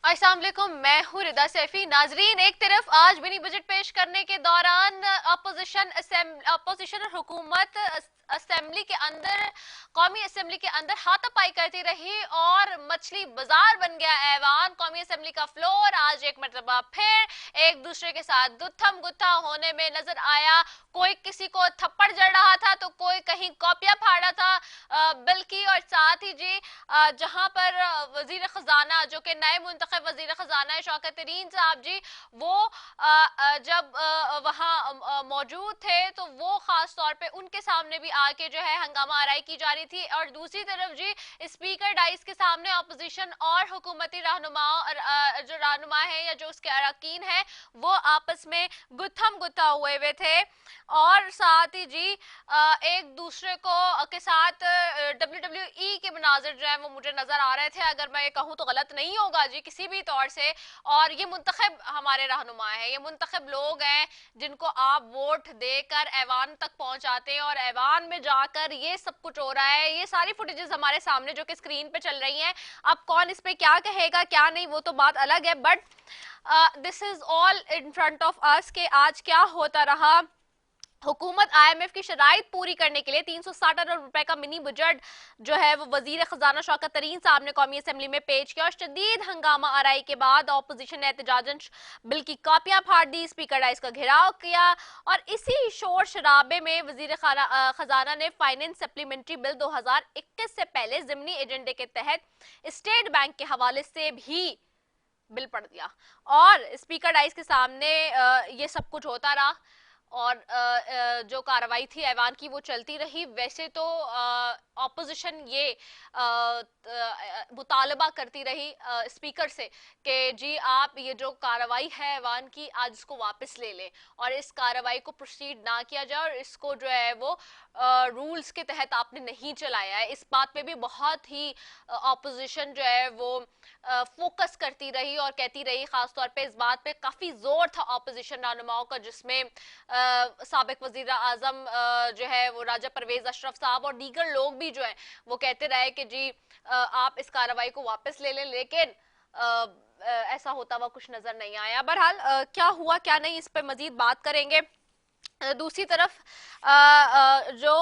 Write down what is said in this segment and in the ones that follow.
अस्सलाम वालेकुम, मैं हूँ रिदा सैफी। नाजरीन, एक तरफ आज मिनी बजट पेश करने के दौरान अपोजिशन और हुकूमत असेंबली के अंदर, कौमी असेंबली के अंदर हाथापाई करती रही और मछली बाजार बन गया ऐवान। कौमी असेंबली का फ्लोर आज एक मरतबा फिर एक दूसरे के साथ गुत्थम गुत्था होने में नजर आया। कोई किसी को थप्पड़ जड़ रहा था तो कोई कहीं कॉपियां फाड़ रहा था बल्कि, और साथ ही जी जहां पर वजीर खजाना जो कि नए मुंतखब वजीर खजाना है शौकत तरीन साहब जी, वो जब वहां मौजूद थे तो वो खास तौर पे उनके सामने भी आके जो है हंगामा आराई की जा रही थी। और दूसरी तरफ जी स्पीकर डाइस के सामने अपोजिशन और हुकूमती रहनुमा जो रहनुमा है या जो उसके अरकान है वो आपस में गुत्थम गुत्था हुए थे। और साथ ही जी एक दूसरे को के साथ WWE के मनाजिर जो है वो मुझे नजर आ रहे थे, अगर मैं ये कहूँ तो गलत नहीं होगा जी किसी भी तौर से। और ये मुंतखब हमारे रहनुमा है, ये मुंतखब लोग हैं जिनको आप वोट देकर ऐवान तक पहुंचाते हैं और ऐवान में जाकर ये सब कुछ हो रहा है। ये सारी फुटेजेस हमारे सामने जो कि स्क्रीन पे चल रही हैं। अब कौन इस पे क्या कहेगा क्या नहीं वो तो बात अलग है, but this is all in front of us के आज क्या होता रहा। हुकूमत आईएमएफ की शराइत पूरी करने के लिए 360 अरब रुपए का मिनी बजट जो है वो वजीर खजाना शौकत तरीन साहब ने कौमी असेंबली में पेश किया और शदीद हंगामा आराई के बाद ऑपोजिशन ने एहतजाजन बिल की कापियां फाड़ दी, स्पीकर डाइस का घेराव किया। और इसी शोर शराबे में वजीर खजाना ने फाइनेंस सप्लीमेंट्री बिल 2021 से पहले जिमनी एजेंडे के तहत स्टेट बैंक के हवाले से भी बिल पढ़ दिया। और स्पीकर डाइस के सामने ये सब कुछ होता रहा और जो कार्रवाई थी ऐवान की वो चलती रही। वैसे तो ऑपोजिशन ये मुतालबा करती रही स्पीकर से कि जी आप ये जो कार्रवाई है ऐवान की आज इसको वापस ले लें और इस कार्रवाई को प्रोसीड ना किया जाए और इसको जो है वो रूल्स के तहत आपने नहीं चलाया है। इस बात पे भी बहुत ही ऑपोजिशन जो है वो फोकस करती रही और कहती रही। खासतौर पे इस बात पे काफी जोर था ऑपोजिशन रहनुमाओं का, जिसमें साबिक वजीर आजम जो है वो राजा परवेज अशरफ साहब और दीगर लोग भी जो है वो कहते रहे कि जी आप इस कार्रवाई को वापस ले लें, लेकिन ऐसा होता हुआ कुछ नजर नहीं आया। बहरहाल क्या हुआ क्या नहीं इस पर मजीद बात करेंगे। दूसरी तरफ जो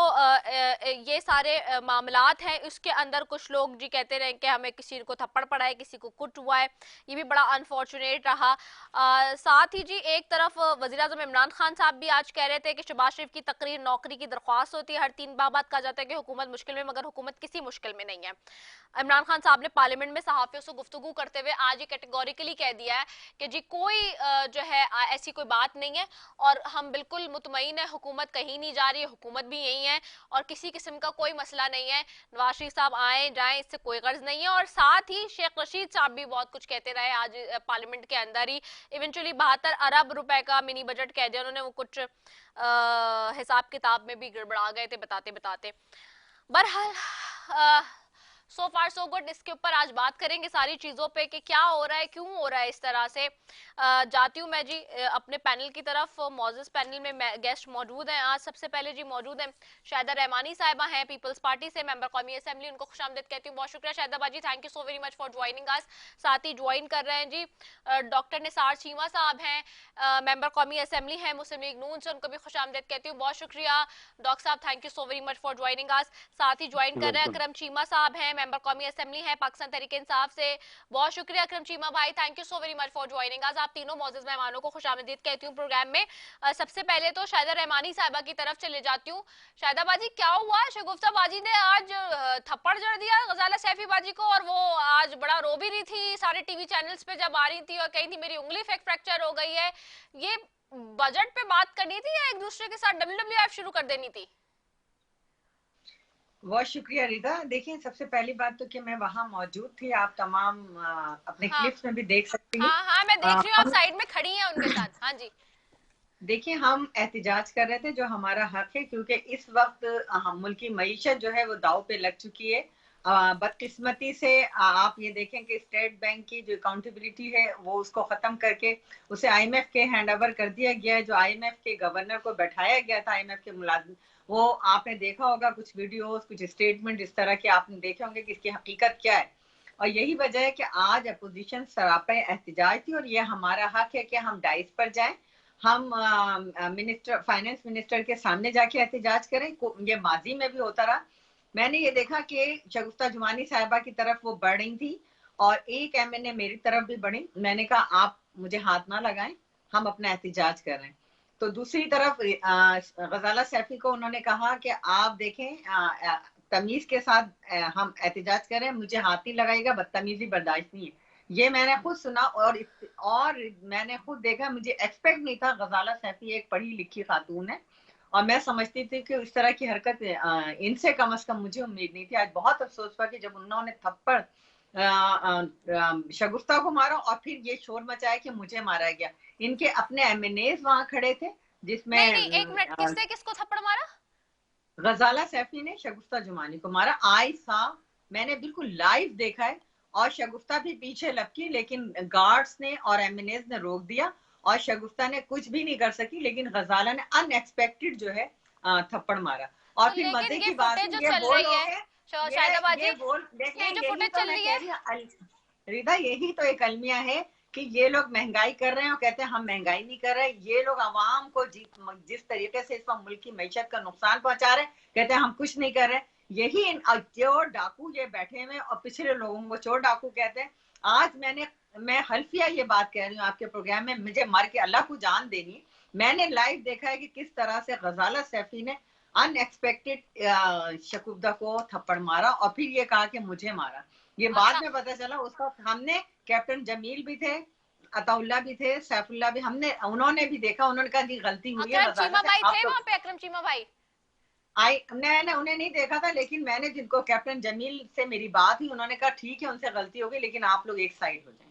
ये सारे मामलात हैं उसके अंदर कुछ लोग जी कहते रहे कि हमें किसी को थप्पड़ पड़ा है, किसी को कुट हुआ है, ये भी बड़ा अनफॉर्चुनेट रहा। साथ ही जी एक तरफ वज़ीर आज़म इमरान खान साहब भी आज कह रहे थे कि शहबाज शरीफ की तकरीर नौकरी की दरख्वास्त होती है। हर 3 माह बाद कहा जाता है कि हुकूमत मुश्किल में, मगर हुकूमत किसी मुश्किल में नहीं है। इमरान खान साहब ने पार्लियामेंट में सहाफियों से गुफ्तगू करते हुए आज ये कैटेगोरिकली कह दिया है कि जी कोई जो है ऐसी कोई बात नहीं है और हम बिल्कुल मुतमईन है, हुकूमत कहीं नहीं जा रही है, हुकूमत भी यही है और किसी किस्म का कोई मसला नहीं है। नवाज शरीफ साहब आए जाएं इससे कोई गर्ज नहीं है। और साथ ही शेख रशीद साहब भी बहुत कुछ कहते रहे आज पार्लियामेंट के अंदर ही। इवेंचुअली 72 अरब रुपए का मिनी बजट कह दिया उन्होंने, वो कुछ हिसाब किताब में भी गड़बड़ा गए थे बताते बताते। बहरहाल सो फार सो गुड। इसके ऊपर आज बात करेंगे सारी चीजों पे कि क्या हो रहा है, क्यों हो रहा है इस तरह से। जाती हूँ मैं जी अपने पैनल की तरफ। मौजूद पैनल में गेस्ट मौजूद हैं। आज सबसे पहले जी मौजूद हैं शाहिदा रहमानी साहिबा हैं, पीपल्स पार्टी से मेंबर कौमी असेंबली। उनको खुशामदीद कहती हूँ। बहुत शुक्रिया शाहिदा बाजी, thank you so very much for joining us. साथ ही ज्वाइन कर रहे हैं जी डॉक्टर निसार चीमा साहब हैं, मेंबर कौमी असेंबली हैं मुस्लिम लीग नून से। उनको भी खुशामदीद कहती हूँ। बहुत शुक्रिया डॉक्टर साहब, thank you so very much for joining us. साथ ही ज्वाइन कर रहे हैं अकरम चीमा साहब हैं, मेंबर कौमी असेंबली है पाकिस्तान तहरीक इंसाफ से। बहुत शुक्रिया अकरम चीमा भाई, thank you so very much for joining us. आप तीनों मौजूद मेहमानों को खुशामदीद कहती हूँ प्रोग्राम में। सबसे पहले तो शाहिदा रहमानी साहिबा की तरफ चले जाती हूँ। शाहिदा बाजी क्या हुआ, शगुफ्ता बाजी ने आज थप्पड़ जड़ दिया गजाला सैफी बाजी को और वो आज बड़ा रो भी रही थी सारे टीवी चैनल्स पे जब आ रही थी और कही थी मेरी उंगली फ्रैक्चर हो गई है। ये बजट पे बात करनी थी या एक दूसरे के साथ WWF शुरू कर देनी थी? बहुत शुक्रिया रिदा। देखिए सबसे पहली बात तो कि मैं वहां मौजूद थी, आप तमाम अपने हाँ क्लिप्स में भी देख सकती हैं। हाँ हाँ, मैं देख रही हूँ आप हम साइड में खड़ी हैं उनके साथ। हाँ जी। देखिए हम एहतिजाज कर रहे थे, जो हमारा हक है, क्योंकि इस वक्त हम मुल्क की मईशत जो है वो दाव पे लग चुकी है। बदकिस्मती से आप ये देखें कि स्टेट बैंक की जो अकाउंटेबिलिटी है वो उसको खत्म करके उसे आईएमएफ के हैंड ओवर कर दिया गया है। जो आईएमएफ के गवर्नर को बैठाया गया था, आईएमएफ के मुलाजिम, वो आपने देखा होगा कुछ वीडियोस, कुछ स्टेटमेंट इस तरह के आपने देखे होंगे कि इसकी हकीकत क्या है। और यही वजह है कि आज अपोजिशन सरापा एहतजाज थी, और ये हमारा हक है कि हम डाइस पर जाएं, हम मिनिस्टर फाइनेंस मिनिस्टर के सामने जाके एहतजाज करें। ये माजी में भी होता रहा। मैंने ये देखा कि शगुफ्ता जुमानी साहिबा की तरफ वो बढ़ रही थी और एक एमएनए मेरी तरफ भी बढ़ी। मैंने कहा आप मुझे हाथ ना लगाएं, हम अपना एहतजाज कर रहे हैं। तो दूसरी तरफ गजाला सैफी को उन्होंने कहा कि आप देखें तमीज के साथ हम एहतजाज करें, मुझे हाथ नहीं लगाएगा, बदतमीजी बर्दाश्त नहीं है। ये मैंने खुद सुना और मैंने खुद देखा। मुझे एक्सपेक्ट नहीं था, गजाला सैफी एक पढ़ी लिखी खातून है और मैं समझती थी कि इस तरह की हरकत इनसे कम से कम मुझे उम्मीद नहीं थी। आज बहुत अफसोस हुआ कि जब उन्होंने थप्पड़ शगुफ्ता को मारा और फिर ये शोर मचाया कि मुझे मारा गया। इनके अपने एमएनएज वहां खड़े थे, नहीं जिसमें नहीं, एक मिनट, किसने किसको थप्पड़ मारा? गजाला सैफी ने शगुफ्ता जुमानी को मारा। आई सा, मैंने बिल्कुल लाइव देखा है। और शगुफ्ता भी पीछे लपकी, लेकिन गार्ड्स ने और एमएनएज ने रोक दिया और शगुफ्ता ने कुछ भी नहीं कर सकी, लेकिन गजाला ने अनएक्सपेक्टेड जो है थप्पड़ मारा। और तो फिर लेकिन मजे ये की बात फुटेज है, जो ये चल वो रही लोग है हैं, शाहिदा बाजी, ये बोल देखें, ये जो यही फुटेज तो चल मैं रही कह है, रही हूँ रिदा, यही तो एक अलमिया है कि ये लोग महंगाई कर रहे हैं और कहते हैं हम महंगाई नहीं कर रहे। ये लोग आवाम को जिस तरीके से इस वक्त मुल्क की मैशत का नुकसान पहुंचा रहे हैं, कहते हैं हम कुछ नहीं कर रहे। यही चोर डाकू ये बैठे हुए और पिछले लोगों को चोर डाकू कहते हैं। आज मैं हल्फिया ये बात कह रही हूँ आपके प्रोग्राम में, मुझे मर के अल्लाह को जान देनी। मैंने लाइव देखा है कि किस तरह से गजाला सैफी ने अनएक्सपेक्टेड शकुफ्ता को थप्पड़ मारा और फिर ये कहा कि मुझे मारा। ये बाद अच्छा में पता चला। उसका हमने कैप्टन जमील भी थे, अताउल्ला भी थे, सैफुल्ला भी, उन्होंने भी देखा। उन्होंने कहा जी गलती हुई है अकरम गजाला चीमा से, भाई आप थे तो वहां पे? अकरम चीमा भाई? मैंने उन्हें नहीं देखा था, लेकिन मैंने जिनको कैप्टन जमील से मेरी बात हुई, उन्होंने कहा ठीक है उनसे गलती हो गई, लेकिन आप लोग एक साइड हो जाए।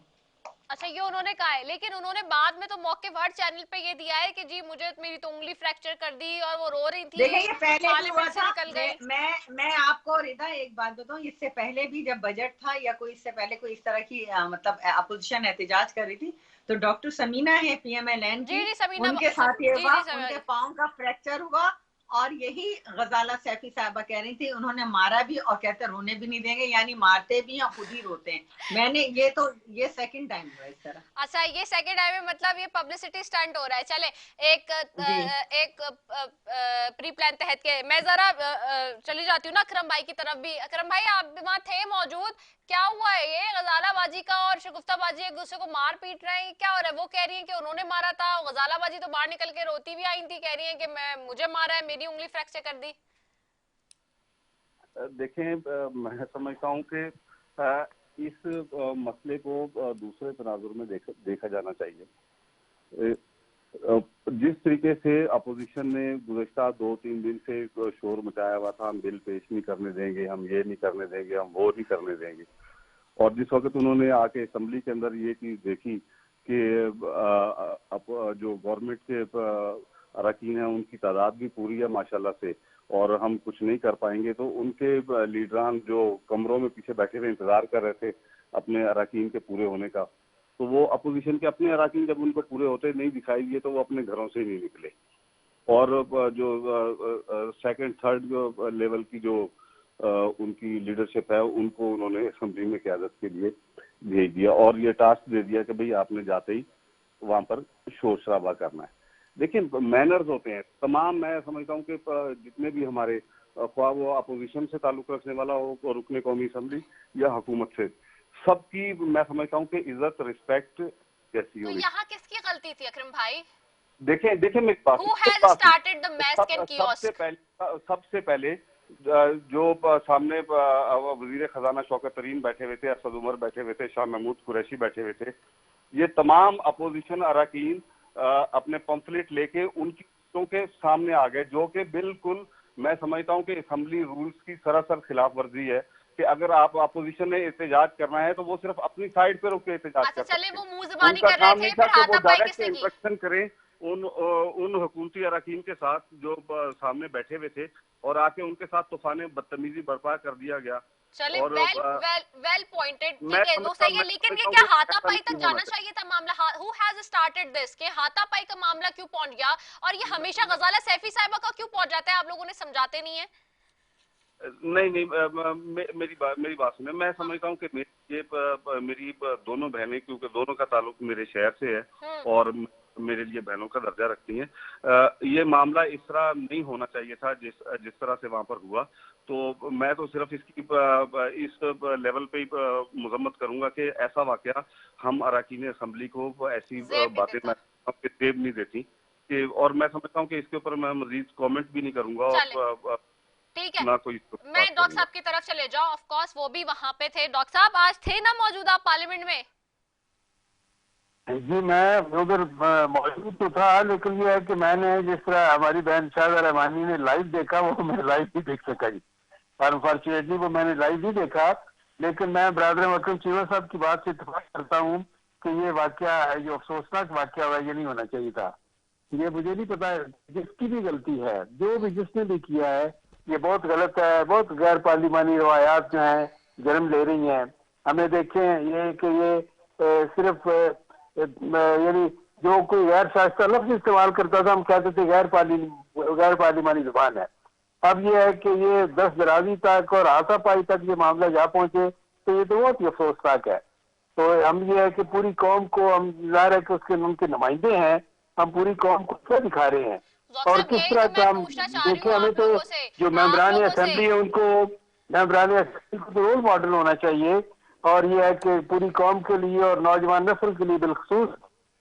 अच्छा, ये उन्होंने कहा है, लेकिन उन्होंने बाद में तो मौके हर चैनल पे ये दिया है कि जी मुझे मेरी तो उंगली फ्रैक्चर कर दी और वो रो रही देखिए थी, ये पहले भी हुआ पार्लियामेंट से था। निकल गई। मैं आपको रिदा एक बात बताऊं, इससे पहले भी जब बजट था या कोई इससे पहले कोई इस तरह की मतलब अपोजिशन एहतजाज कर रही थी, तो डॉक्टर समीना है पीएमएलएन जी की, जी समीना, उनके साथ ये जी हुआ, जी उनके समीना। पाँव का फ्रैक्चर हुआ। और यही गजाला सैफी साहबा कह रही थी, उन्होंने मारा भी और कहते रोने भी नहीं देंगे, यानी मारते भी और खुद ही रोते हैं। मैंने ये सेकंड टाइम हुआ इस तरह। अच्छा, ये सेकंड टाइम में मतलब ये पब्लिसिटी स्टंट हो रहा है। चले जी एक प्री प्लान तहत के मैं जरा चली जाती हूँ ना अकरम भाई की तरफ भी। अकरम भाई, आप भी वहां थे मौजूद, क्या हुआ है ये गजाला बाजी का और शगुफ्ता बाजी एक दूसरे को मार पीट रहे हैं, क्या हो रहा है? वो कह रही है कि उन्होंने मारा था, गजाला बाजी तो बाहर निकल के रोती भी आई थी, कह रही है कि मुझे मारा है, मेरी उंगली फ्रैक्चर कर दी। देखें, मैं समझता हूँ कि इस मसले को दूसरे तनाजुर में देखा जाना चाहिए। जिस तरीके से अपोजिशन ने गुज़श्ता 2-3 दिन से शोर मचाया हुआ था, हम बिल पेश नहीं करने देंगे, हम ये नहीं करने देंगे, हम वो नहीं करने देंगे, और जिस वक्त उन्होंने आके असम्बली के अंदर ये चीज़ देखी कि जो गवर्नमेंट के अरकान हैं उनकी तादाद भी पूरी है माशाल्लाह से, और हम कुछ नहीं कर पाएंगे, तो उनके लीडरान जो कमरों में पीछे बैठे हुए इंतजार कर रहे थे अपने अरकान के पूरे होने का, तो वो अपोजिशन के अपने अरकान जब उनको पूरे होते नहीं दिखाई दिए तो वो अपने घरों से ही नहीं निकले। और जो सेकंड थर्ड जो लेवल की जो उनकी लीडरशिप है, उनको उन्होंने असेंबली में क़यादत के लिए भेज दिया और ये टास्क दे दिया कि भाई आपने जाते ही वहां पर शोर शराबा करना है। देखिए, मैनर्स होते हैं तमाम। मैं समझता हूँ कि जितने भी हमारे ख्वाह वो अपोजिशन से ताल्लुक रखने वाला हो और रुकने कौमी असम्बली या हुकूमत से, सबकी मैं समझता हूँ कि इज्जत रिस्पेक्ट जैसी तो होनी। यहाँ किसकी गलती थी अकरम भाई? देखें देखें मैं बात Who has started the mass and kiosk? सबसे पहले जो सामने वजीर खजाना शौकत तरीन बैठे हुए थे, असद उमर बैठे हुए थे, शाह महमूद कुरैशी बैठे हुए थे, ये तमाम अपोजिशन अरकान अपने पंफलेट लेके उनकी के सामने आ गए, जो कि बिल्कुल मैं समझता हूँ कि असम्बली रूल्स की सरासर खिलाफ वर्जी है कि अगर आप अपोजिशन ने एहतजाज करना है तो वो सिर्फ अपनी साइड पे रुक के एहतजाज अच्छा कर चले, सकते वो हैं। मुंह जुबानी उनका कर रहे काम थे, नहीं था फिर कि वो हाथापाई डायरेक्ट किसने की? इंस्ट्रक्शन करें उन हुकूमती अरकान के साथ जो सामने बैठे हुए थे, और आके उनके साथ तूफान बदतमीजी बर्पा कर दिया गया। चले, और वेल पॉइंटेड, मैं ठीक है, वो समझता सही है, मैं लेकिन ये समझता हूँ क्या कि ऐसा हाथापाई तक नहीं होना जाना चाहिए था मामला? हु हैज स्टार्टेड दिस, के हाथापाई का मामला क्यों पहुंच गया? और ये हमेशा गजाला सैफी साहिबा का क्यों पहुंच जाता है? आप लोगों ने समझाते नहीं है। नहीं नहीं, मेरी बात सुने। मैं समझता हूँ कि मेरी दोनों बहनें, क्योंकि दोनों का ताल्लुक मेरे शहर से है और मेरे लिए बहनों का दर्जा रखती हैं, ये मामला इस तरह नहीं होना चाहिए था जिस तरह से वहां पर हुआ। तो मैं तो सिर्फ इसकी इस लेवल पे ही मजम्मत करूंगा कि ऐसा वाकया हम अरकान असम्बली को ऐसी बातें सेब नहीं देती कि, और मैं समझता हूँ कि इसके ऊपर मैं मजीद कमेंट भी नहीं करूंगा और ठीक है। ना कोई। मैं डॉक्टर साहब की तरफ चले जाओ, ऑफ कोर्स वो भी वहां पे थे। डॉक्टर साहब आज थे ना मौजूदा पार्लियामेंट में? जी मैं उधर मौजूद तो था, लेकिन ये है कि मैंने जिस तरह हमारी बहन शाहिदा रहमानी ने लाइव देखा वो मैं लाइव नहीं देख सका जी। अनफॉर्चुनेटली वो मैंने लाइव नहीं देखा, लेकिन मैं ब्रदर मकरम चीमा साहब की बात से इत्तेफाक करता हूँ कि ये वाकया है, जो अफसोसनाक वाकया हुआ, ये नहीं होना चाहिए था। ये मुझे नहीं पता जिसकी भी गलती है, जो भी जिसने भी किया है, ये बहुत गलत है। बहुत गैर पार्लिमानी रवायात जो है जन्म ले रही हैं। हमें देखें ये कि ये सिर्फ यानी जो कोई गैर शाइस्ता लफ्ज इस्तेमाल करता था हम कहते थे गैर पार्लिमानी जुबान है। अब ये है कि ये 10 दराजी तक और हाथापाई तक ये मामला जा पहुंचे, तो ये तो बहुत ही अफसोसनाक है। तो हम ये है कि पूरी कौम को, हम जाहिर है कि उसके उनके नुमाइंदे हैं, हम पूरी कौम को क्या दिखा रहे हैं और किस तरह का हम देखे। हमें तो जो मेंबरान असेंबली है उनको, मेंबरान असेंबली को तो रोल मॉडल होना चाहिए। और ये है कि पूरी कौम के लिए और नौजवान नस्ल के लिए बिलखसूस,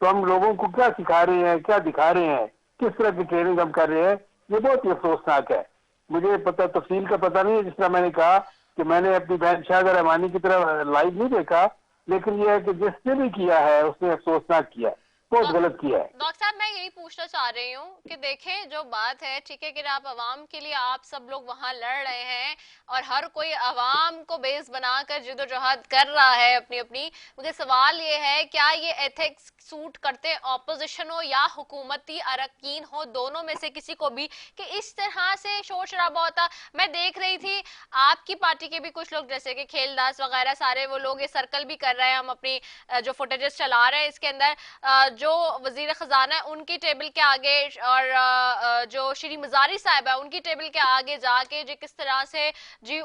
तो हम लोगों को क्या सिखा रहे हैं, क्या दिखा रहे हैं, किस तरह की ट्रेनिंग हम कर रहे हैं, ये बहुत ही अफसोसनाक है। मुझे पता तफसील का पता नहीं है, जिस तरह मैंने कहा कि मैंने अपनी बहन शाहिदा रहमानी की तरह लाइव नहीं देखा, लेकिन यह है कि जिसने भी किया है उसने अफसोसनाक किया है, बहुत गलत किया है। डॉक्टर साहब मैं यही पूछना चाह रही हूँ कि देखें जो बात है, ठीक है कि आप अवाम के लिए आप सब लोग वहां लड़ रहे हैं और हर कोई अवाम को बेस बनाकर जिदोजहद कर रहा है अपनी अपनी। मुझे सवाल ये है, क्या ये एथिक्स सूट करते ऑपोजिशन हो या हुकूमती अरकान हो, दोनों में से किसी को भी, कि इस तरह से शोर शराबा होता? मैं देख रही थी आपकी पार्टी के भी कुछ लोग जैसे कि खेलदास वगैरह सारे वो लोग ये सर्कल भी कर रहे हैं, हम अपनी जो फुटेजेस चला रहे हैं इसके अंदर जो वजीर खजाना है उनकी टेबल के आगे और जो श्री मजारी साहब है उनकी टेबल के आगे जाके जो किस तरह से जी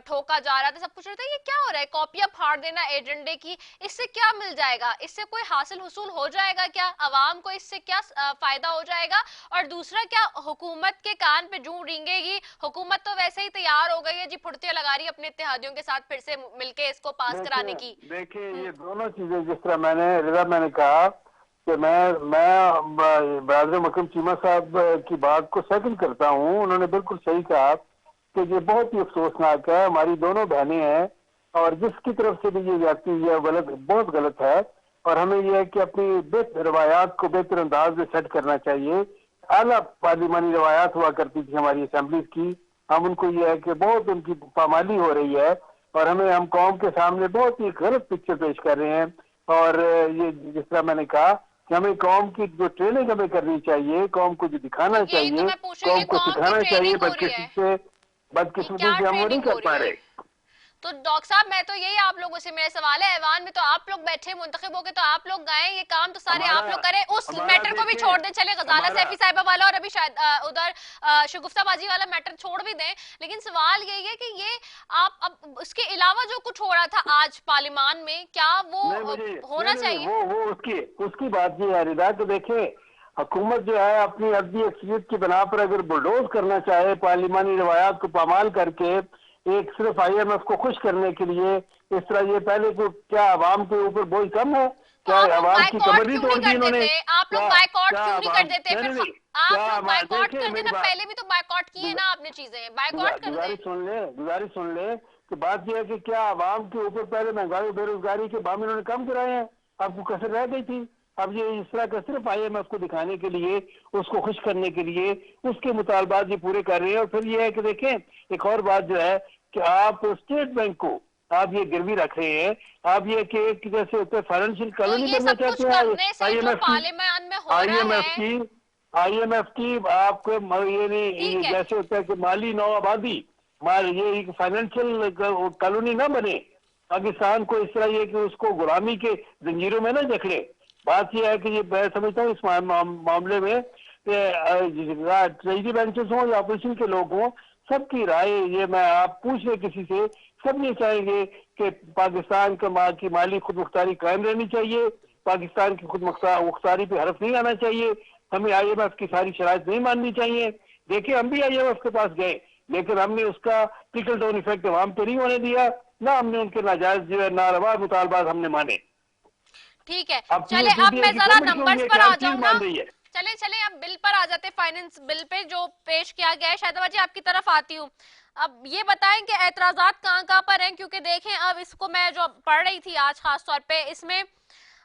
ठोका जा रहा था, सब कुछ रहता है। ये क्या हो रहा है? कॉपियां फाड़ देना एजेंडे की, इससे क्या मिल जाएगा? इससे कोई हासिल हुसूल हो जाएगा क्या? अवाम को इससे क्या फायदा हो जाएगा? और दूसरा, क्या हुकूमत के कान पे जूं रेंगेगी? हुकूमत तो वैसे ही तैयार हो गई है जी, फुर्तियां लगा रही है अपने इत्तेहादियों के साथ फिर से मिलके इसको पास कराने की। देखिए ये दोनों चीजें, जिस तरह मैंने कहा कि मैं ब्रदर मकरम चीमा साहब की बात को सेकंड करता हूँ। उन्होंने बिल्कुल सही कहा कि ये बहुत ही अफसोसनाक है, हमारी दोनों बहनें हैं और जिसकी तरफ से भी ये जाती है गलत, बहुत गलत है। और हमें यह है कि अपनी बेहतर रवायात को बेहतर अंदाज में सेट करना चाहिए। आला पार्लिमानी रवायात हुआ करती थी हमारी असेंबलीज की, हम उनको यह है कि बहुत उनकी पामाली हो रही है और हम कौम के सामने बहुत ही गलत पिक्चर पेश कर रहे हैं। और ये जिस तरह मैंने कहा कि हमें कौम की जो ट्रेनिंग हमें करनी चाहिए, कौम को जो दिखाना चाहिए, कौम को सिखाना चाहिए, बदकिस्मती से हम वो नहीं कर पा रहे। तो डॉक्टर साहब मैं तो यही आप लोगों से मेरा सवाल है, ऐवान में तो आप लोग बैठे मुंतखब होके, तो आप लोग गए, ये काम तो सारे आप लोग करें। उस मैटर को भी छोड़ दें, चले गजाला सैफी साहिबा वाला और अभी शायद उधर शगुफ्ताबाजी वाला मैटर छोड़ भी दें, लेकिन सवाल यही है कि ये आप अब उसके अलावा जो कुछ हो रहा था आज पार्लियामान में, क्या वो होना चाहिए? वो उसकी बात ये है रिदा, तो देखे हुकूमत जो है अपनी अदबी अक्सरियत की बिना पर अगर बुलडोज करना चाहे पार्लिमानी रवायात को पामाल करके, एक सिर्फ IMF को खुश करने के लिए, इस तरह ये पहले को क्या आवाम के ऊपर बोझ कम है? क्या आवाम की कमर नहीं तोड़ दी उन्होंने? आप लोग बायकॉट क्यों नहीं कर देते? फिर आप लोग बायकॉट कर देना, पहले भी तो बायकॉट किए ना आपने चीजें, बायकॉट कर दे। गुजारिश सुन ले कि बात यह है कि क्या आवाम के ऊपर पहले महंगाई बेरोजगारी के बाम इन्होंने कम कराए हैं? आपको कसर रह गई थी? अब ये इस तरह का सिर्फ IMF को दिखाने के लिए, उसको खुश करने के लिए उसके मुतालबात ये पूरे कर रहे हैं। और फिर ये है कि देखें एक और बात जो है कि आप स्टेट बैंक को आप ये गिरवी रख रहे हैं, आप ये कि एक जैसे होते फाइनेंशियल कॉलोनी बनना चाहते हैं। IMF की आपको ये नहीं, जैसे होता है कि माली नौ आबादी, ये एक फाइनेंशियल कॉलोनी ना बने, पाकिस्तान को इस तरह ये कि उसको गुलामी के जंजीरों में ना जकड़े। बात यह है कि ये मैं समझता हूँ इस मामले में ट्रेजरी बेंचेस हों या ऑपोजिशन के लोग हों, सबकी राय ये मैं आप पूछ ले किसी से, सब ये चाहेंगे कि पाकिस्तान की माली खुद मुख्तारी कायम रहनी चाहिए, पाकिस्तान की खुद मुख्तारी पे हरफ नहीं आना चाहिए, हमें IMF की सारी शराइत नहीं माननी चाहिए। देखिए हम भी IMF के पास गए, लेकिन हमने उसका ट्रिकल डाउन इफेक्ट अवाम पे नहीं होने दिया, ना हमने उनके नाजायज जो है नारवा मुतालबात हमने माने। ठीक है, अब चले अब मैं जरा नंबर्स पर आ जाऊं ना। रही है। चले चले अब बिल पर आ जाते, फाइनेंस बिल पे जो पेश किया गया है। शायद जी आपकी तरफ आती हूँ, अब ये बताएं कि एतराजात कहाँ कहाँ पर हैं, क्योंकि देखें अब इसको मैं जो पढ़ रही थी आज खास तौर पे, इसमें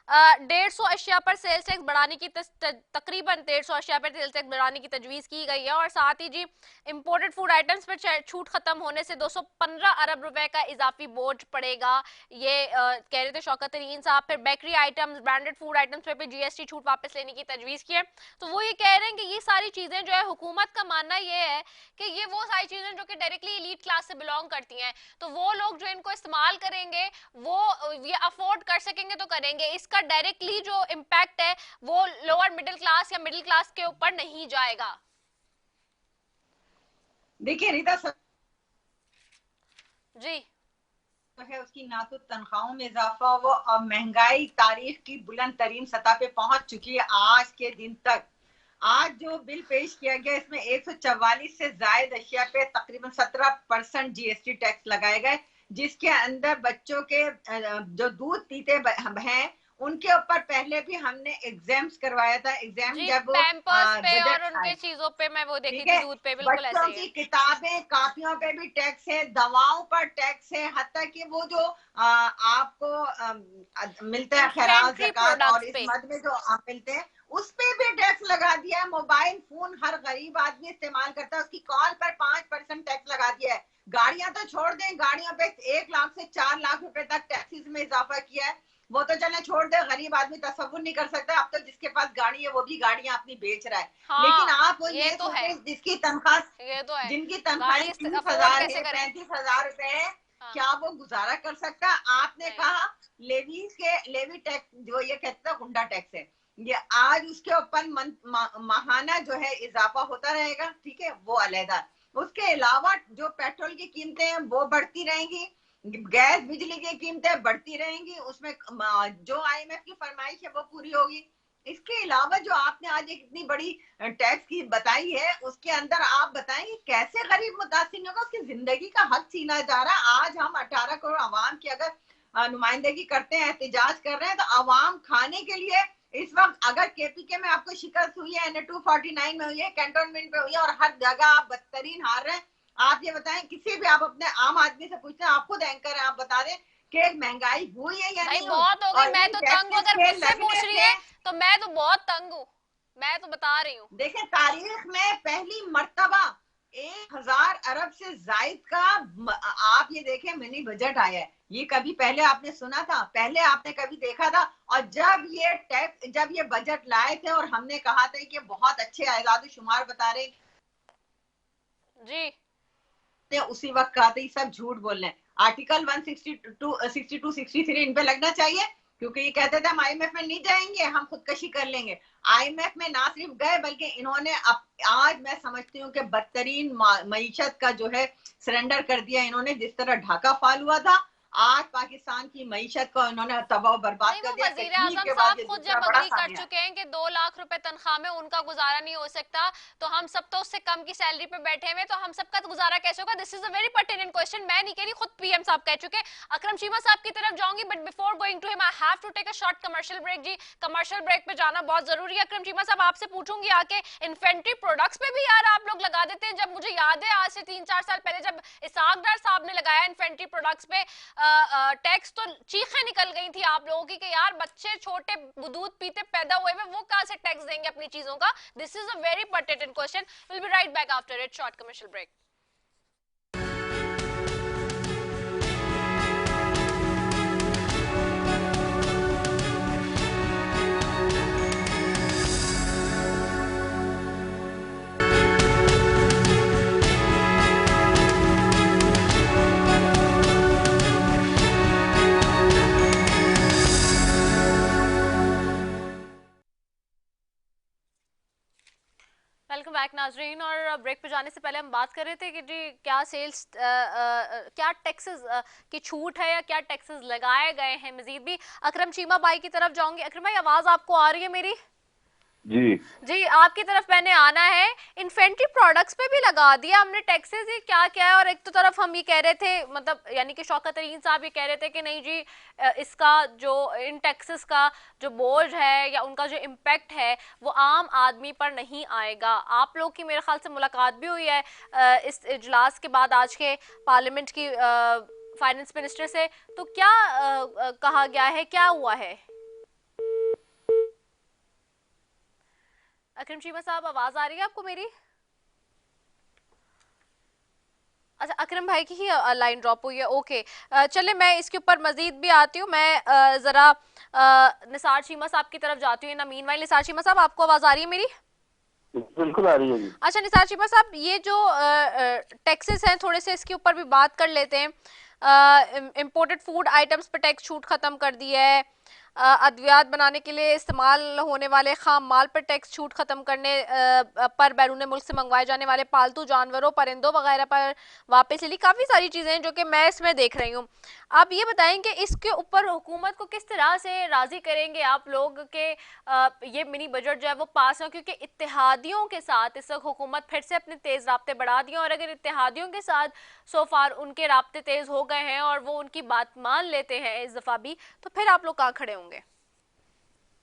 150 अशिया पर सेल्स टैक्स बढ़ाने की तकरीबन 150 अशिया पर सेल्स टैक्स बढ़ाने की तजवीज़ की गई है, और साथ ही जी इंपोर्टेड फूड आइटम्स पर छूट खत्म होने से 215 अरब रुपए का इजाफी बोझ पड़ेगा, ये कह रहे थे शौकत तरीन साहब। फिर bakery items, branded food items पे GST छूट वापस लेने की तजवीज़ की है। तो वो ये कह रहे हैं कि ये सारी चीज़ें जो है, हुकूमत का मानना ये है कि ये वो सारी चीज़ें जो कि डायरेक्टली एलीट क्लास से बिलोंग करती हैं, तो वो लोग जो इनको इस्तेमाल करेंगे वो ये अफोर्ड कर सकेंगे तो करेंगे, इसका डायरेक्टली जो इम्पैक्ट है वो लोअर मिडिल क्लास या मिडिल क्लास के ऊपर नहीं जाएगा। देखिए रीता जी तो है उसकी ना तो तनख्वाहों में इजाफा हुआ और महंगाई तारीख की बुलंद तरीन सतह पे पहुंच चुकी है आज के दिन तक। आज जो बिल पेश किया गया इसमें 144 से जायद अशिया पे तकरीबन 17% GST टैक्स लगाए गए, जिसके अंदर बच्चों के जो दूध पीते हैं उनके ऊपर पहले भी हमने एग्जाम्स करवाया था। एग्जाम जब पैम्पर्स पे और उनके चीजों पे मैं वो देखी थी, दूध पे बिल्कुल ऐसे ही है। बच्चों की किताबें कापियों पे भी टैक्स है, दवाओं पर टैक्स है, हत्ता कि वो जो आपको मिलता है खैरात ज़कात और इस मद में जो आप मिलते हैं उस पे भी टैक्स लगा दिया है। मोबाइल फोन हर गरीब आदमी इस्तेमाल करता है, उसकी कॉल पर 5% टैक्स लगा दिया है। गाड़ियां तो छोड़ दें, गाड़ियों पे 1 लाख से 4 लाख रुपए तक टैक्सेस में इजाफा किया है, वो तो चले छोड़ दे, गरीब आदमी तसव्वुर नहीं कर सकता। अब तो जिसके पास गाड़ी है वो भी गाड़ियां अपनी बेच रहा है। हाँ, लेकिन आप ये तो है जिसकी तनख्वाह जिनकी तनख्वाह 30,000 है, 35,000 रुपए है, क्या वो गुजारा कर सकता? आपने कहा लेवी टैक्स जो ये कहते हैं गुंडा टैक्स है, ये आज उसके ऊपर माहाना जो है इजाफा होता रहेगा, ठीक है, वो अलहदा। उसके अलावा जो पेट्रोल की कीमतें हैं वो बढ़ती रहेंगी, गैस बिजली की कीमतें बढ़ती रहेंगी, उसमें जो IMF की फरमाइश है वो पूरी होगी। इसके अलावा जो आपने आज एक इतनी बड़ी टैक्स की बताई है उसके अंदर आप बताएंगे कैसे गरीब मुतासिर होगा, उसकी जिंदगी का हक छीना जा रहा है। आज हम 18 करोड़ आवाम की अगर नुमाइंदगी करते हैं, एहतजाज कर रहे हैं, तो आवाम खाने के लिए इस वक्त अगर KPK में आपको शिकस्त हुई है, NA-249 में हुई है, कैंटोनमेंट में हुई है और हर जगह आप बदतरीन हार रहे हैं, आप ये बताएं, किसी भी आप अपने आम आदमी से पूछते हैं, आप खुद एंकर हैं, आप बता दें कि महंगाई हुई है या नहीं? बहुत हो गई, मैं तो तंग हूं, अगर मुझसे पूछ रही है तो मैं तो बहुत तंग हूं, मैं तो बता रही हूँ। देखें तारीख में पहली मर्तबा 1000 अरब से जायद का आप ये देखें मिनी बजट आया है, ये कभी पहले आपने सुना था? पहले आपने कभी देखा था? और जब ये बजट लाए थे और हमने कहा था कि बहुत अच्छे आजाद शुमार बता रहे जी, उसी वक्त कहा था ये सब झूठ बोल रहे हैं। आर्टिकल 162, 62, 63 इन पे लगना चाहिए, क्योंकि ये कहते थे हम IMF में नहीं जाएंगे, हम खुदकशी कर लेंगे। IMF में ना सिर्फ गए बल्कि इन्होंने आज मैं समझती हूँ कि बदतरीन मईशत का जो है सरेंडर कर दिया इन्होंने। जिस तरह ढाका फाल हुआ था, आज पाकिस्तान की मईशत को इन्होंने तबाह बर्बाद कर दिया। वज़ीर आज़म साहब खुद जब अग्री कर चुके हैं कि 2 लाख रुपए तनख्वाह में उनका गुजारा नहीं हो सकता, तो हम सब तो उससे कम की सैलरी पे बैठे हुए, तो हम सबका गुजारा कैसे होगा? This is a very pertinent question. मैं नहीं कह रही, खुद PM साहब कह चुके। अकरम चीमा साहब की तरफ जाऊंगी, but before going to him I have to take a short commercial break. जी कमर्शियल ब्रेक पे जाना बहुत जरूरी है। अकरम चीमा साहब आपसे पूछूंगी आके, इन्फेंट्री प्रोडक्ट्स पे भी यार आप लोग लगा देते हैं। जब मुझे याद है आज से 3-4 साल पहले जब इसाक डार साहब ने लगाया इन्फेंट्री प्रोडक्ट्स पे टैक्स, तो चीखें निकल गई थी आप लोगों की कि यार बच्चे छोटे दूध पीते पैदा हुए में वो कहां से टैक्स देंगे अपनी चीजों का? This is a very pertinent question. Will be right back after it short commercial break. Welcome back नाजरीन, और ब्रेक पे जाने से पहले हम बात कर रहे थे कि जी क्या सेल्स क्या टैक्सेस की छूट है या क्या टैक्सेस लगाए गए हैं। मजीद भी अकरम चीमा भाई की तरफ जाऊंगी। अकरम भाई, आवाज आपको आ रही है मेरी? जी आपकी तरफ मैंने आना है। इन्फेंट्री प्रोडक्ट्स पे भी लगा दिया हमने टैक्सेस, ये क्या क्या है? और एक तो तरफ हम ये कह रहे थे, मतलब यानी कि शौकत तरीन साहब ये कह रहे थे कि नहीं जी इसका जो इन टैक्सेस का जो बोझ है या उनका जो इम्पैक्ट है वो आम आदमी पर नहीं आएगा। आप लोग की मेरे ख्याल से मुलाकात भी हुई है इस इजलास के बाद आज के पार्लियामेंट की फाइनेंस मिनिस्टर से, तो क्या कहा गया है, क्या हुआ है? अकरम चीमा साहब, आवाज आ रही है आपको मेरी? अच्छा, अकरम भाई की ही लाइन ड्रॉप हुई है। ओके, चले मैं इसके ऊपर मजीद भी आती हूँ। मैं जरा निसार चीमा साहब की तरफ जाती हूँ ना। मीनवाइल निसार चीमा साहब, आपको आवाज आ रही है मेरी? बिल्कुल आ रही है जी। अच्छा निसार चीमा साहब, ये जो टैक्सेस हैं थोड़े से इसके ऊपर भी बात कर लेते हैं। इम्पोर्टेड फूड आइटम्स पर टैक्स छूट खत्म कर दी है। अद्वियात बनाने के लिए इस्तेमाल होने वाले खाम माल पर टैक्स छूट खत्म करने पर बैरून मुल्क से मंगवाए जाने वाले पालतू जानवरों, परिंदों वगैरह पर वापस ली। काफ़ी सारी चीज़ें हैं जो कि मैं इसमें देख रही हूँ। आप ये बताएं कि इसके ऊपर हुकूमत को किस तरह से राज़ी करेंगे आप लोग के ये मिनी बजट जो है वो पास हो, क्योंकि इत्तेहादियों के साथ इस वक्त हुकूमत फिर से अपने तेज़ राब्ते बढ़ा दिए, और अगर इत्तेहादियों के साथ सो फार उनके राब्ते तेज़ हो गए हैं और वो उनकी बात मान लेते हैं इस दफ़ा भी, तो फिर आप लोग कहाँ खड़े होंगे?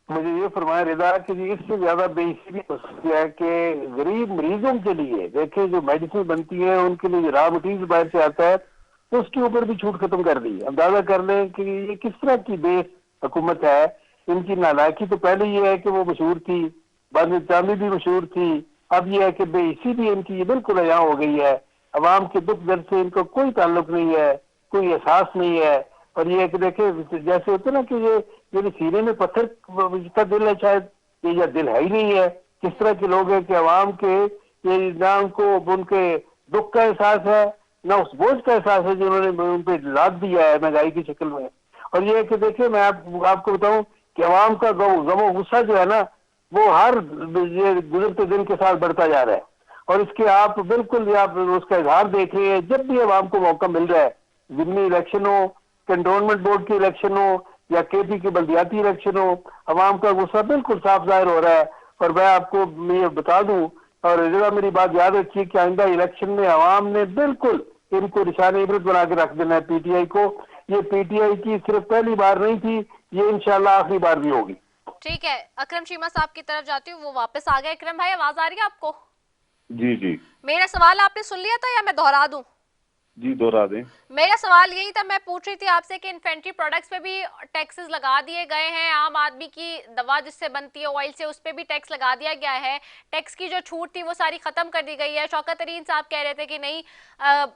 मुझे ये फरमाया रिदा कि इससे ज्यादा बेइज्जती भी हो सकती है कि गरीब मरीजों के लिए देखें जो मेडिसिन बनती है उनके लिए रॉ मटीरियल बाहर से आता है तो उसके ऊपर भी छूट खत्म कर दी। अंदाजा कर लें कि ये किस तरह की बेस हुकूमत है। इनकी नालायकी तो पहले ये है कि वो मशहूर थी, बाद में चांदी भी मशहूर थी, अब ये है कि बेइज्जती भी इनकी बिल्कुल अयां हो गई है। अवाम के दुख दर्द से इनको कोई ताल्लुक नहीं है, कोई एहसास नहीं है। और ये कि देखे जैसे होते ना कि ये सीने में पत्थर का दिल है शायद, ये या दिल है ही नहीं है। किस तरह के लोग हैं कि अवाम के ये ना उनको उनके दुख का एहसास है ना उस बोझ का एहसास है जो उन्होंने उन पे लाद दिया है महंगाई की शक्ल में। और ये कि देखिए मैं आपको बताऊं कि अवाम का गमो गुस्सा जो है ना वो हर ये गुजरते दिन के साथ बढ़ता जा रहा है। और इसके आप बिल्कुल आप उसका इजहार देख रहे हैं जब भी अवाम को मौका मिल रहा है, जिमनी इलेक्शन हो, कैंटोनमेंट बोर्ड की इलेक्शन हो या केपी की बल्दियाती इलेक्शन हो, अवाम का गुस्सा बिल्कुल साफ जाहिर हो रहा है। और मैं आपको ये बता दूं और जरा मेरी बात याद रखिए कि आइंदा इलेक्शन में अवाम ने बिल्कुल इनको निशान इबरत बना के रख देना है पीटीआई को। ये पीटीआई की सिर्फ पहली बार नहीं थी, ये इंशाल्लाह आखिरी बार भी होगी। ठीक है, अकरम चीमा साहब की तरफ जाती हूँ, वो वापस आ गए। अकरम भाई, आवाज आ रही है आपको? जी मेरा सवाल आपने सुन लिया था या मैं दोहरा दूं? जी, दोहरा दें। मेरा सवाल यही था, मैं पूछ रही थी आपसे कि इन्फेंट्री प्रोडक्ट्स पे भी टैक्सेस लगा दिए गए हैं। आम आदमी की दवा जिससे बनती है ऑयल से, उस पे भी टैक्स लगा दिया गया है। टैक्स की जो छूट थी वो सारी खत्म कर दी गई है। शौकत तरीन साहब कह रहे थे कि नहीं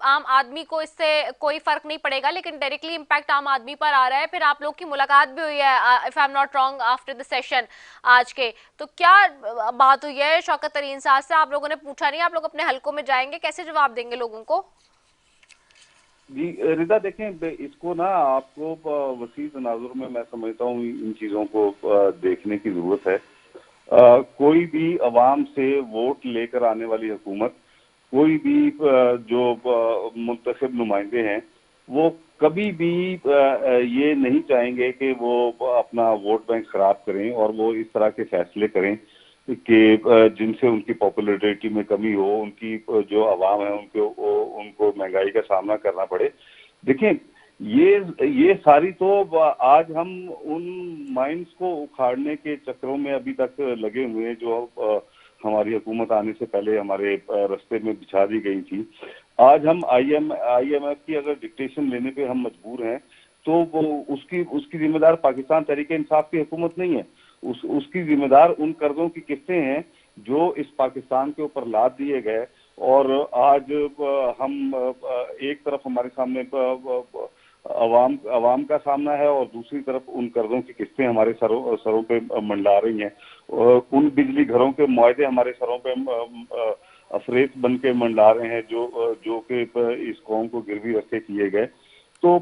आम आदमी को इससे कोई फर्क नहीं पड़ेगा, लेकिन डायरेक्टली इम्पैक्ट आम आदमी पर आ रहा है। फिर आप लोग की मुलाकात भी हुई है if I am not wrong after the session आज के, तो क्या बात हुई है शौकत तरीन साहब से? आप लोगों ने पूछा नहीं? आप लोग अपने हलकों में जाएंगे, कैसे जवाब देंगे लोगों को? जी रिदा, देखें इसको ना आपको वसी तनाजुर में मैं समझता हूँ इन चीजों को देखने की जरूरत है। कोई भी अवाम से वोट लेकर आने वाली हुकूमत, कोई भी जो मुंतखब नुमाइंदे हैं, वो कभी भी ये नहीं चाहेंगे कि वो अपना वोट बैंक खराब करें और वो इस तरह के फैसले करें कि जिनसे उनकी पॉपुलैरिटी में कमी हो, उनकी जो अवाम है उनको महंगाई का सामना करना पड़े। देखिए ये सारी तो आज हम उन माइंड्स को उखाड़ने के चक्रों में अभी तक लगे हुए हैं जो हमारी हुकूमत आने से पहले हमारे रास्ते में बिछा दी गई थी। आज हम IMF की अगर डिक्टेशन लेने पे हम मजबूर हैं तो वो उसकी जिम्मेदार पाकिस्तान तहरीक इंसाफ की हुकूमत नहीं है। उसकी जिम्मेदार उन कर्जों की किस्तें हैं जो इस पाकिस्तान के ऊपर लाद दिए गए। और आज हम एक तरफ हमारे सामने अवाम का सामना है और दूसरी तरफ उन कर्जों की किस्तें हमारे सरों पे मंडला रही हैं। उन बिजली घरों के मुआहदे हमारे सरों पे अफरेत बन के मंडला रहे हैं जो कि इस कौम को गिरवी रखे किए गए। तो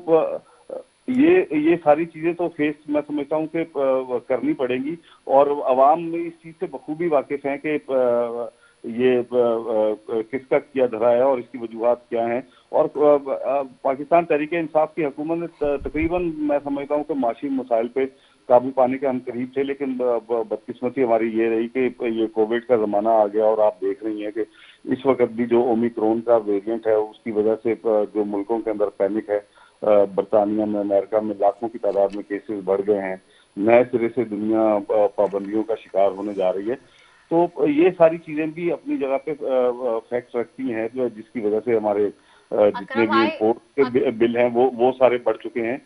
ये सारी चीजें तो फेस मैं समझता हूँ कि करनी पड़ेंगी और अवाम में इस चीज से बखूबी वाकिफ हैं कि ये किसका किया धरा है और इसकी वजूहात क्या हैं। और पाकिस्तान तहरीक इंसाफ की हुकूमत ने तकरीबन मैं समझता हूँ कि माशी मसाइल पे काबू पाने के हम करीब थे, लेकिन बदकिस्मती हमारी ये रही कि ये कोविड का जमाना आ गया और आप देख रही हैं कि इस वक्त भी जो ओमिक्रॉन का वेरिएंट है उसकी वजह से जो मुल्कों के अंदर पैनिक है, बरतानिया में, अमेरिका में लाखों की तादाद में केसेस बढ़ गए हैं, नए सिरे से दुनिया पाबंदियों का शिकार होने जा रही है। तो ये सारी चीजें भी अपनी जगह पे फैक्ट रखती हैं, जो जिसकी वजह से हमारे जितने भी इम्पोर्ट के बिल हैं वो सारे बढ़ चुके हैं।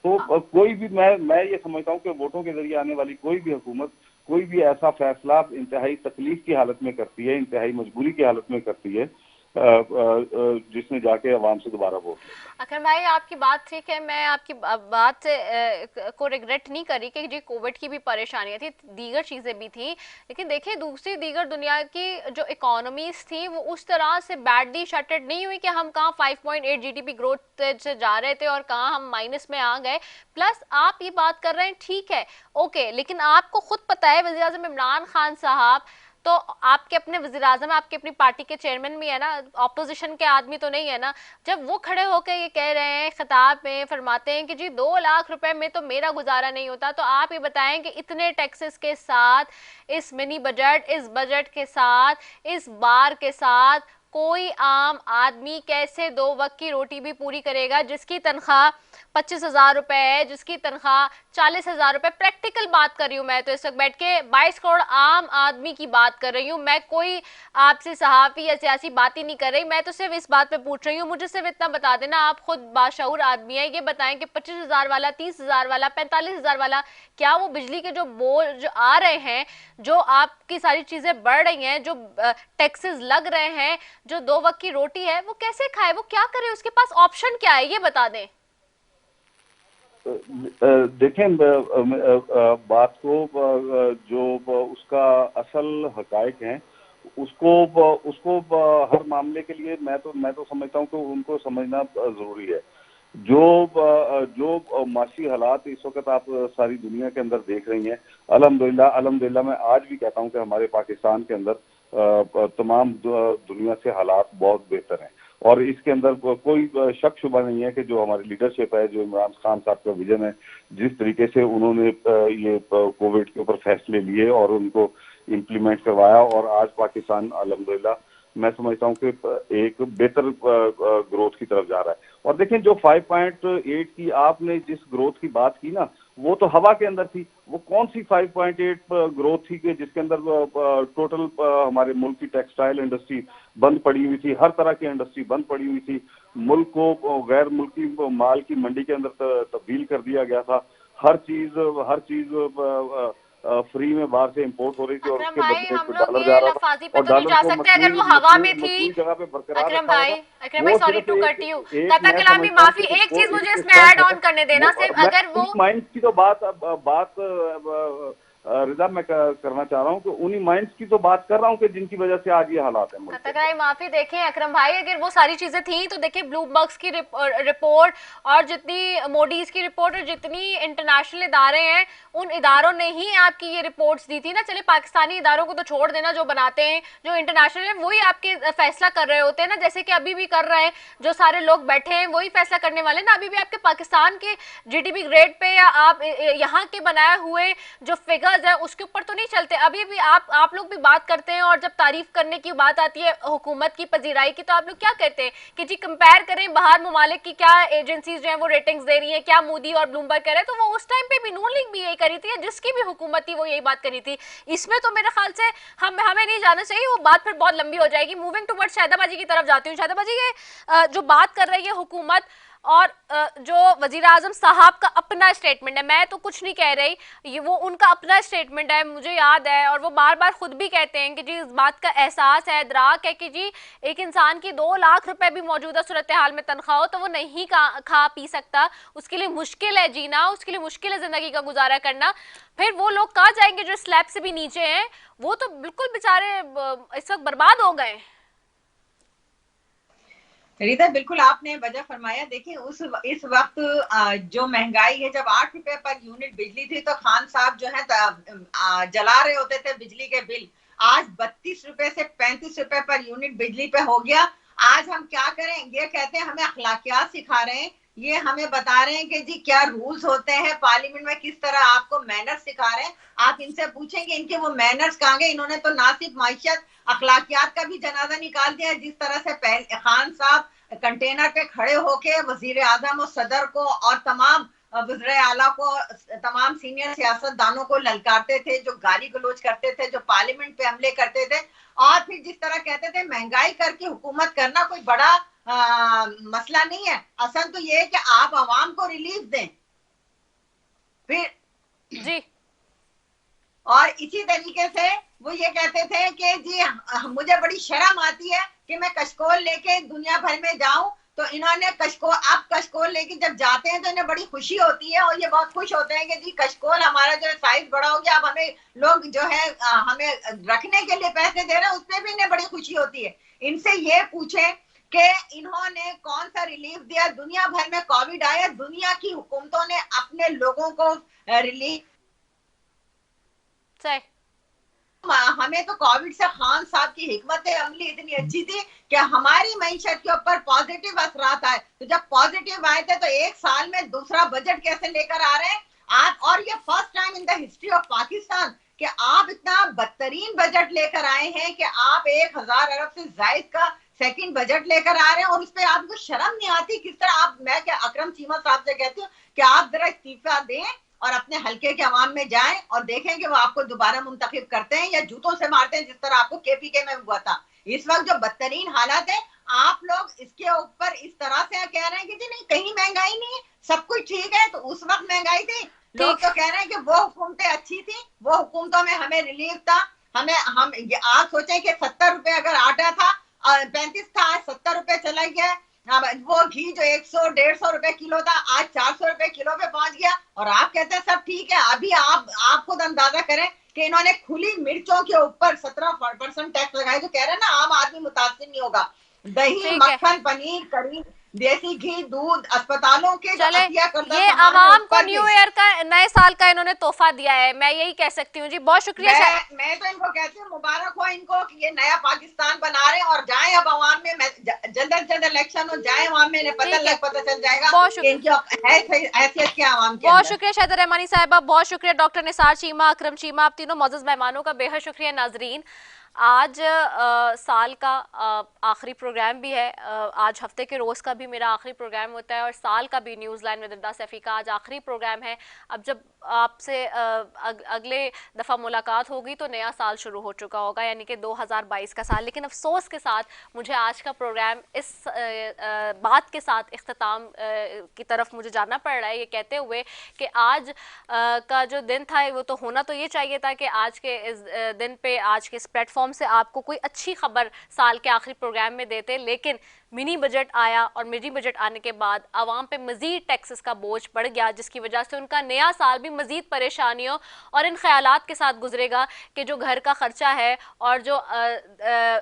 तो कोई भी मैं ये समझता हूँ कि वोटों के जरिए आने वाली कोई भी हुकूमत कोई भी ऐसा फैसला इंतहाई तकलीफ की हालत में करती है, इंतहाई मजबूरी की हालत में करती है, जिसमें जाके अवाम से दोबारा वोट। अकरम भाई आपकी बात ठीक है, मैं आपकी बात से को रिग्रेट नहीं करी कि जी कोविड की भी परेशानियां थी, दीगर चीज़ें भी थी, लेकिन देखिए दूसरी दीगर दुनिया की जो इकोनॉमीज थी वो उस तरह से बैडली शटेड नहीं हुई कि हम कहाँ 5.8 जीडीपी ग्रोथ से जा रहे थे और कहाँ हम माइनस में आ गए। प्लस आप ये बात कर रहे हैं ठीक है ओके, लेकिन आपको खुद पता है वज़ीर आज़म इमरान खान साहब तो आपके अपने वज़ीर-आज़म आपकी अपनी पार्टी के चेयरमैन भी है ना, ऑपोजिशन के आदमी तो नहीं है ना। जब वो खड़े होकर ये कह रहे हैं खिताब में फरमाते हैं कि जी 2 लाख रुपए में तो मेरा गुजारा नहीं होता, तो आप ये बताएं कि इतने टैक्सेस के साथ, इस मिनी बजट, इस बजट के साथ, इस बार के साथ कोई आम आदमी कैसे 2 वक्त की रोटी भी पूरी करेगा, जिसकी तनख्वाह 25,000 रुपए है, जिसकी तनख्वाह 40,000 रुपए। प्रैक्टिकल बात कर रही हूँ मैं तो इस वक्त बैठ के 22 करोड़ आम आदमी की बात कर रही हूँ। मैं कोई आपसे सहाफी या सियासी बात ही नहीं कर रही, मैं तो सिर्फ इस बात पे पूछ रही हूँ। मुझे सिर्फ इतना बता देना, आप खुद बाशऊर आदमी है, ये बताएं कि 25,000 वाला, 30,000 वाला, 45,000 वाला, क्या वो बिजली के जो बोझ आ रहे हैं, जो आपकी सारी चीजें बढ़ रही हैं, जो टैक्सेस लग रहे हैं, जो 2 वक्त की रोटी है, वो कैसे खाए, वो क्या करे, उसके पास ऑप्शन क्या है, ये बता दें। देखें बात को जो उसका असल हकायक है उसको हर मामले के लिए मैं तो समझता हूँ कि उनको समझना जरूरी है। जो माशी हालात इस वक्त आप सारी दुनिया के अंदर देख रही हैं, अल्हम्दुलिल्लाह मैं आज भी कहता हूँ कि हमारे पाकिस्तान के अंदर तमाम दुनिया से हालात बहुत बेहतर हैं और इसके अंदर कोई शक शुबा नहीं है कि जो हमारी लीडरशिप है, जो इमरान खान साहब का विजन है, जिस तरीके से उन्होंने ये कोविड के ऊपर फैसले लिए और उनको इम्प्लीमेंट करवाया और आज पाकिस्तान अल्हम्दुलिल्लाह मैं समझता हूँ कि एक बेहतर ग्रोथ की तरफ जा रहा है। और देखें जो 5.8 की आपने जिस ग्रोथ की बात की ना, वो तो हवा के अंदर थी। वो कौन सी 5.8 ग्रोथ थी कि जिसके अंदर टोटल हमारे मुल्क की टेक्सटाइल इंडस्ट्री बंद पड़ी हुई थी, हर तरह की इंडस्ट्री बंद पड़ी हुई थी, मुल्क को गैर मुल्की माल की मंडी के अंदर तब्दील कर दिया गया था, हर चीज फ्री में बाहर से इंपोर्ट हो रही थी और उसके बदले में डॉलर जा रहा था पे तो नहीं जा सकते अगर वो हवा में थी। जगह पे बरकरार अकरम भाई सॉरी टू कट यू, तथा कलामी माफी, एक चीज मुझे इसमें ऐड ऑन करने देना, सिर्फ अगर वो माइंड्स की तो बात रिजा मैं करना चाह रहा हूँ कि उन्हीं माइंड्स की तो बात कर रहा हूँ कि जिनकी वजह से आज ये हालात है। तकराई माफी देखें अकरम भाई, अगर वो सारी चीजें थी तो देखिए ब्लूमबर्ग की रिपोर्ट और जितनी मोडीज की रिपोर्ट और जितनी इंटरनेशनल इदारे हैं उन इदारों ने ही आपकी ये रिपोर्ट्स दी थी ना। चलिए पाकिस्तानी इदारों को तो छोड़ देना, जो बनाते हैं, जो इंटरनेशनल है वही आपके फैसला कर रहे होते हैं ना, जैसे कि अभी भी कर रहे हैं, जो सारे लोग बैठे हैं वही फैसला करने वाले ना। अभी भी आपके पाकिस्तान के जीडीपी ग्रेड पे या आप यहाँ के बनाए हुए जो फिगर है उसके ऊपर तो नहीं चलते। अभी भी आप लोग भी बात करते हैं और जब तारीफ करने की बात आती है हुकूमत की पजीराई की तो आप लोग क्या कहते हैं कि जी कंपेयर करें बाहर ममालिक की क्या एजेंसीज जो है वो रेटिंग्स दे रही है, क्या मूडी और ब्लूमबर्ग कह रहे हैं, तो वो उस टाइम पे भी नून लीग भी यही करी थी, जिसकी भी हुकूमत थी वो यही बात करी थी। इसमें तो मेरे ख्याल से हमें नहीं जाना चाहिए, वो बात फिर बहुत लंबी हो जाएगी। मूविंग टुवर्ड्स शाहिदाबाजी की तरफ जाती हूँ। शाहिदाबाजी ये जो बात कर रही है हुकूमत और जो वजीर आजम साहब का अपना स्टेटमेंट है, मैं तो कुछ नहीं कह रही, ये वो उनका अपना स्टेटमेंट है, मुझे याद है, और वो बार बार खुद भी कहते हैं कि जी इस बात का एहसास है, इदराक है कि जी एक इंसान की 2 लाख रुपए भी मौजूदा सूरत हाल में तनख्वाह हो तो वो नहीं खा पी सकता, उसके लिए मुश्किल है जीना, उसके लिए मुश्किल है जिंदगी का गुजारा करना। फिर वो लोग कहाँ जाएंगे जो स्लैब से भी नीचे हैं, वो तो बिल्कुल बेचारे इस वक्त बर्बाद हो गए। रीता बिल्कुल आपने वजह फरमाया। देखिए इस वक्त जो महंगाई है, जब 8 रुपए पर यूनिट बिजली थी तो खान साहब जो है जला रहे होते थे बिजली के बिल। आज 32 रुपए से 35 रुपए पर यूनिट बिजली पे हो गया। आज हम क्या करें? ये कहते हैं हमें अखलाकियात सिखा रहे हैं, ये हमें बता रहे हैं कि जी क्या रूल्स होते हैं पार्लियामेंट में, किस तरह आपको मैनर्स सिखा रहे हैं। आप इनसे पूछेंगे इनके वो मैनर्स कहाँ गए? इन्होंने तो ना सिर्फ माइशत अखलाकियात का भी जनाजा निकाल दिया। जिस तरह से खान साहब कंटेनर पे खड़े होके वजीर आजम और सदर को और तमाम वज़ीर आला को, तमाम सीनियर सियासतदानों को ललकारते थे, जो गाली गलौज करते थे, जो पार्लियामेंट पे हमले करते थे, और फिर जिस तरह कहते थे महंगाई करके हुकूमत करना कोई बड़ा मसला नहीं है, असल तो ये है कि आप आवाम को रिलीफ दें। फिर जी, और इसी तरीके से वो ये कहते थे कि जी मुझे बड़ी शर्म आती है कि मैं कशकोल लेके दुनिया भर में जाऊं, तो इन्होंने कशकोल लेके जब जाते हैं तो इन्हें बड़ी खुशी होती है और ये बहुत खुश होते हैं कि जी कशकोल हमारा जो है साइज बड़ा हो गया, अब हमें लोग जो है हमें रखने के लिए पैसे दे रहे हैं, उसपे भी इन्हें बड़ी खुशी होती है। इनसे ये पूछें कि इन्होंने कौन सा रिलीफ दिया? दुनिया भर में कोविड आया, दुनिया की हुकूमतों ने अपने लोगों को रिलीफ, सही। हमें तो कोविड से खान साहब की हिकमत अमली इतनी अच्छी थी कि हमारी मईशत के ऊपर पॉजिटिव असरात आए, तो जब पॉजिटिव आए थे तो एक साल में दूसरा बजट कैसे लेकर आ रहे हैं आप? और ये first time in the history of Pakistan कि आप इतना बदतरीन बजट लेकर आए हैं कि आप 1000 अरब से जायद का सेकंड बजट लेकर आ रहे हैं और उस पर आपको शर्म नहीं आती? किस तरह आप, मैं क्या अकरम चीमा साहब से कहती हूँ कि आप जरा इस्तीफा दें और अपने हल्के के अवाम में जाएं और देखें कि वो आपको दोबारा मुंतखब करते हैं या जूतों से मारते हैं, जिस तरह आपको केपीके में हुआ था। इस वक्त जो बदतरीन हालात है, आप लोग इसके ऊपर इस तरह से कह रहे हैं कि जी नहीं कहीं महंगाई नहीं है, सब कुछ ठीक है। तो उस वक्त महंगाई थी, लोग तो कह रहे हैं कि वो हुकूमतें अच्छी थी, वो हुकूमतों में हमें रिलीफ था। हम आज सोचे कि 70 रुपए अगर आटा था, 35 था, आज 70 रुपए चला गया। वो घी जो 100-150 रुपए किलो था, आज 400 रुपए किलो पे पहुंच गया और आप कहते हैं सब ठीक है। अभी आप खुद अंदाजा करें कि इन्होंने खुली मिर्चों के ऊपर 17% टैक्स लगाए, जो कह रहे हैं ना आम आदमी मुतासिर नहीं होगा। दही, मक्खन, पनीर, करी, देसी घी, दूध, अस्पतालों के चले, ये सामान आवाम को न्यू ईयर का, नए साल का इन्होंने तोहफा दिया है, मैं यही कह सकती हूँ जी। बहुत शुक्रिया। मैं तो इनको कहती हूँ मुबारक हो इनको कि ये नया पाकिस्तान बना रहे हैं और जाएं अब आवाम में, जल्द से जल्द इलेक्शन हो जाए आवाम में, पता चल जाएगा कि इनकी हैसियत क्या आवाम की। बहुत शुक्रिया शाहिदा रहमानी साहिबा, बहुत शुक्रिया डॉक्टर निसार चीमा, अकरम चीमा, आप तीनों मौजूद मेहमानों का बेहद शुक्रिया। नाजरीन, आज साल का आखिरी प्रोग्राम भी है, आज हफ्ते के रोज़ का भी मेरा आखिरी प्रोग्राम होता है और साल का भी न्यूज़ लाइन में दिलदा सैफ़ी का आज आखिरी प्रोग्राम है। अब जब आपसे अगले दफ़ा मुलाकात होगी तो नया साल शुरू हो चुका होगा, यानी कि 2022 का साल। लेकिन अफसोस के साथ मुझे आज का प्रोग्राम इस बात के साथ इख्तिताम की तरफ मुझे जाना पड़ रहा है, ये कहते हुए कि आज का जो दिन था वो तो होना तो ये चाहिए था कि आज के इस दिन पे, आज के इस प्लेटफॉर्म से आपको कोई अच्छी खबर साल के आखिरी प्रोग्राम में देते, लेकिन मिनी बजट आया और मिनी बजट आने के बाद आवाम पे मजीद टैक्सेस का बोझ बढ़ गया, जिसकी वजह से उनका नया साल भी मजीद परेशानियों और इन ख्यालात के साथ गुजरेगा कि जो घर का खर्चा है और जो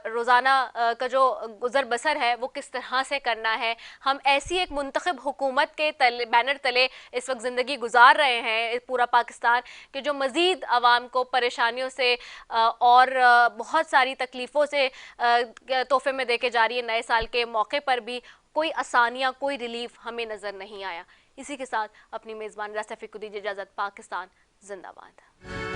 रोज़ाना का जो गुजर बसर है वो किस तरह से करना है। हम ऐसी एक मुंतखब हुकूमत के बैनर तले इस वक्त ज़िंदगी गुजार रहे हैं पूरा पाकिस्तान, कि जो मज़ीद आवाम को परेशानियों से और बहुत सारी तकलीफ़ों से तोहफे में देके जा रही है। नए साल के मौके पर भी कोई आसानियाँ, कोई रिलीफ हमें नज़र नहीं आया। इसी के साथ अपनी मेज़बान सैफ़ी को दीजिए इजाज़त। पाकिस्तान जिंदाबाद।